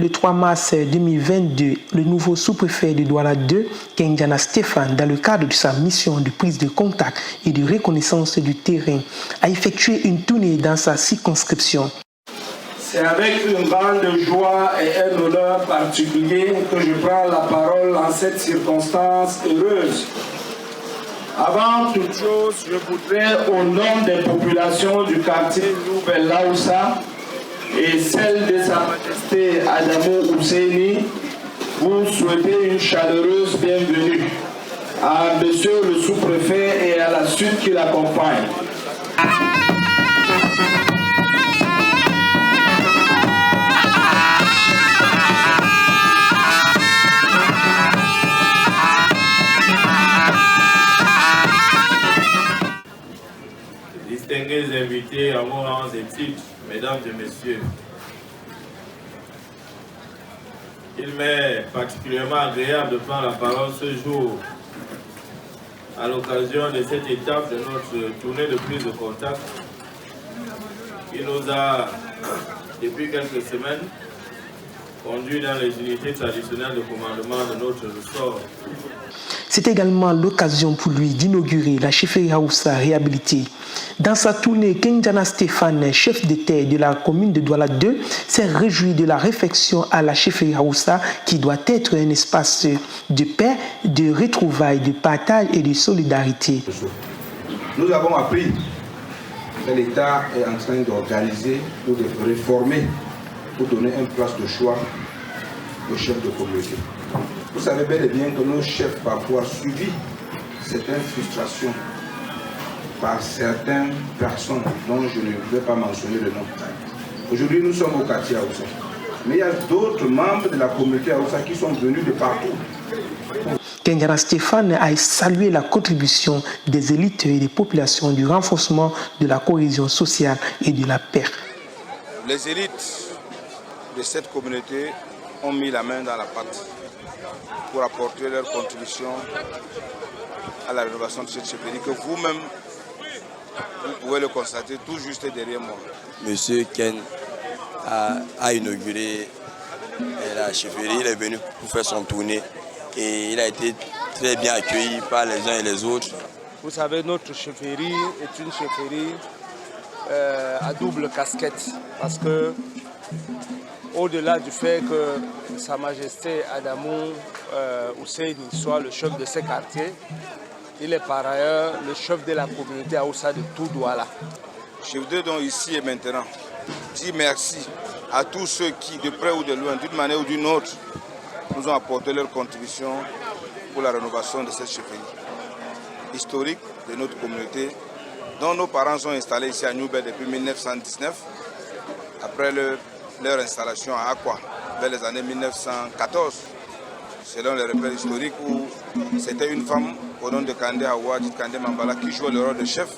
Le 3 mars 2022, le nouveau sous-préfet de Douala 2, Kendiana Stéphane, dans le cadre de sa mission de prise de contact et de reconnaissance du terrain, a effectué une tournée dans sa circonscription. C'est avec une grande joie et un honneur particulier que je prends la parole en cette circonstance heureuse. Avant toute chose, je voudrais, au nom des populations du quartier Nouvelle Laoussa et celle de Sa Majesté Adamou Ousseini, vous souhaiter une chaleureuse bienvenue à Monsieur le sous-préfet et à la suite qui l'accompagne. Distingués invités à vos rangs et titres, mesdames et messieurs, il m'est particulièrement agréable de prendre la parole ce jour à l'occasion de cette étape de notre tournée de prise de contact qui nous a, depuis quelques semaines, conduit dans les unités traditionnelles de commandement de notre ressort. C'est également l'occasion pour lui d'inaugurer la chefferie Haoussa réhabilitée. Dans sa tournée, Kendiana Stéphane, chef de terre de la commune de Douala 2, s'est réjoui de la réflexion à la chefferie Haoussa qui doit être un espace de paix, de retrouvailles, de partage et de solidarité. Nous avons appris que l'État est en train d'organiser ou de réformer pour donner une place de choix aux chefs de communauté. Vous savez bel et bien que nos chefs parfois subissent certaines frustrations par certaines personnes dont je ne vais pas mentionner le nom. Aujourd'hui, nous sommes au quartier Haoussa. Mais il y a d'autres membres de la communauté Haoussa qui sont venus de partout. Kendiana Stéphane a salué la contribution des élites et des populations du renforcement de la cohésion sociale et de la paix. Les élites de cette communauté ont mis la main dans la pâte pour apporter leur contribution à la rénovation de cette chefferie que vous-même, vous pouvez le constater tout juste derrière moi. Monsieur Ken a inauguré la chefferie, il est venu pour faire son tournée et il a été très bien accueilli par les uns et les autres. Vous savez, notre chefferie est une chefferie à double casquette parce que au-delà du fait que Sa Majesté Adamou Ousseini soit le chef de ce quartier, il est par ailleurs le chef de la communauté Haoussa de tout Douala. Je voudrais donc ici et maintenant dire merci à tous ceux qui, de près ou de loin, d'une manière ou d'une autre, nous ont apporté leur contribution pour la rénovation de cette chefferie historique de notre communauté, dont nos parents sont installés ici à Newbert depuis 1919, après leur installation à Aqua, vers les années 1914, selon les repères historiques où c'était une femme au nom de Kandé Hawa, Kandé Mambala, qui jouait le rôle de chef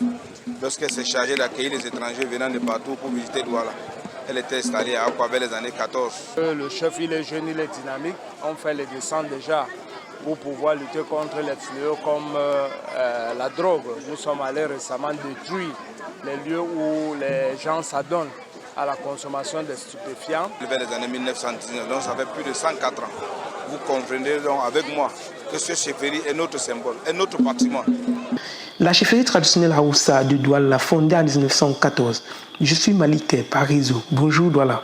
lorsqu'elle s'est chargée d'accueillir les étrangers venant de partout pour visiter Douala. Elle était installée à Aqua vers les années 14. Le chef, il est jeune, il est dynamique. On fait les descentes déjà pour pouvoir lutter contre les fléaux comme la drogue. Nous sommes allés récemment détruire les lieux où les gens s'adonnent à la consommation des stupéfiants. Vers les années 1919, donc ça fait plus de 104 ans. Vous comprenez donc avec moi que ce chefferie est notre symbole, est notre patrimoine. La chefferie traditionnelle Haoussa de Douala, fondée en 1914. Je suis Malik Parizo. Bonjour Douala.